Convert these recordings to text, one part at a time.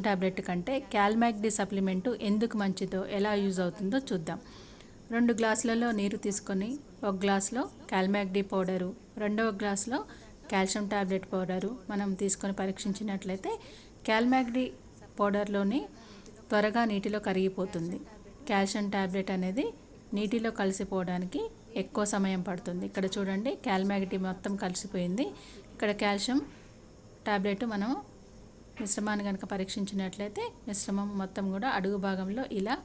Tablet కంటే క్యాల్మాక్డి supplement ఎందుకు మంచిదో ఎలా యూజ్ అవుతుందో చూద్దాం. 2 గ్లాసులలో నీరు తీసుకొని 1 గ్లాసులో క్యాల్మాక్డి పౌడరు, రెండవ గ్లాసులో కాల్షియం టాబ్లెట్ పౌడరు మనం తీసుకొని పరీక్షించినట్లయితే క్యాల్మాక్డి పౌడర్లోని త్వరగా నీటిలో కరిగిపోతుంది. కాల్షియం టాబ్లెట్ అనేది నీటిలో కలిసిపోవడానికి ఎక్కువ సమయం పడుతుంది. ఇక్కడ చూడండి, క్యాల్మాక్డి మొత్తం కలిసిపోయింది. ఇక్కడ కాల్షియం టాబ్లెట్ మనం మిశ్రమాన్ని కనుక పరీక్షించినట్లయితే మిశ్రమం మొత్తం కూడా అడుగు భాగంలో ఇలా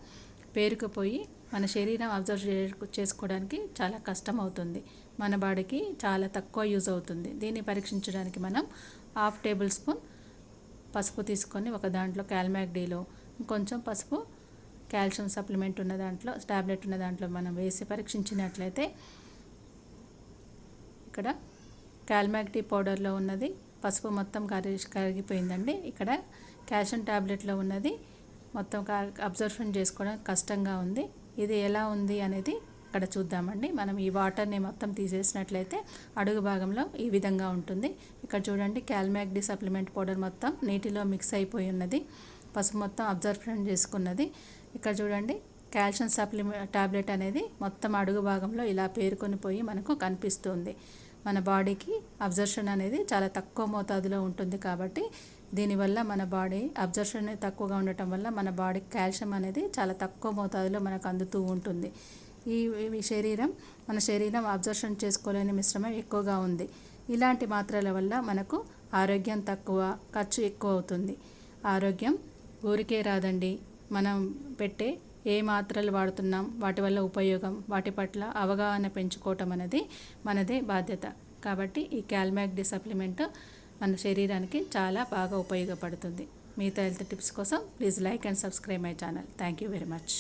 పేరుకుపోయి మన శరీరం అబ్జర్వ్ చేసుకోవడానికి చాలా కష్టం అవుతుంది. మన బాడీకి చాలా తక్కువ యూజ్ అవుతుంది. దీన్ని పరీక్షించడానికి మనం 1/2 టేబుల్ స్పూన్ పసుపు తీసుకొని ఒక దాంట్లో క్యాల్మాక్డిలో కొంచెం పసుపు కాల్షియం సప్లిమెంట్ ఉన్న దాంట్లో టాబ్లెట్ ఉన్న దాంట్లో మనం వేసి పరీక్షించినట్లయితే ఇక్కడ క్యాల్మాక్డి పౌడర్లో ఉన్నది పసుపు మొత్తం కరిగిపోయిందండి. ఇక్కడ కాల్షియం టాబ్లెట్లో ఉన్నది మొత్తం అబ్జర్షన్ చేసుకోవడం కష్టంగా ఉంది. ఇది ఎలా ఉంది అనేది ఇక్కడ చూద్దామండి. మనం ఈ వాటర్ని మొత్తం తీసేసినట్లయితే అడుగు భాగంలో ఈ విధంగా ఉంటుంది. ఇక్కడ చూడండి, క్యాల్మాక్డి సప్లిమెంట్ పౌడర్ మొత్తం నీటిలో మిక్స్ అయిపోయి ఉన్నది. పసుపు మొత్తం అబ్జర్షన్ చేసుకున్నది. ఇక్కడ చూడండి, కాల్షియం టాబ్లెట్ అనేది మొత్తం అడుగు భాగంలో ఇలా పేరుకొని పోయి మనకు కనిపిస్తుంది. మన బాడీకి అబ్జర్షన్ అనేది చాలా తక్కువ మోతాదులో ఉంటుంది కాబట్టి దీనివల్ల మన బాడీ అబ్జర్షన్ తక్కువగా ఉండటం వల్ల మన బాడీకి కాల్షియం అనేది చాలా తక్కువ మోతాదులో మనకు అందుతూ ఉంటుంది. ఈ మన శరీరం అబ్జర్షన్ చేసుకోలేని మిశ్రమం ఎక్కువగా ఉంది. ఇలాంటి మాత్రల వల్ల మనకు ఆరోగ్యం తక్కువ, ఖర్చు ఎక్కువ అవుతుంది. ఆరోగ్యం ఊరికే రాదండి. మనం పెట్టే ఏ మాత్రలు వాడుతున్నాం, వాటి వల్ల ఉపయోగం, వాటి పట్ల అవగాహన పెంచుకోవటం అనేది మనదే బాధ్యత. కాబట్టి ఈ క్యాల్మాక్డి సప్లిమెంట్ మన శరీరానికి చాలా బాగా ఉపయోగపడుతుంది. మిగతా హెల్త్ టిప్స్ కోసం please like and subscribe my channel. Thank you very much.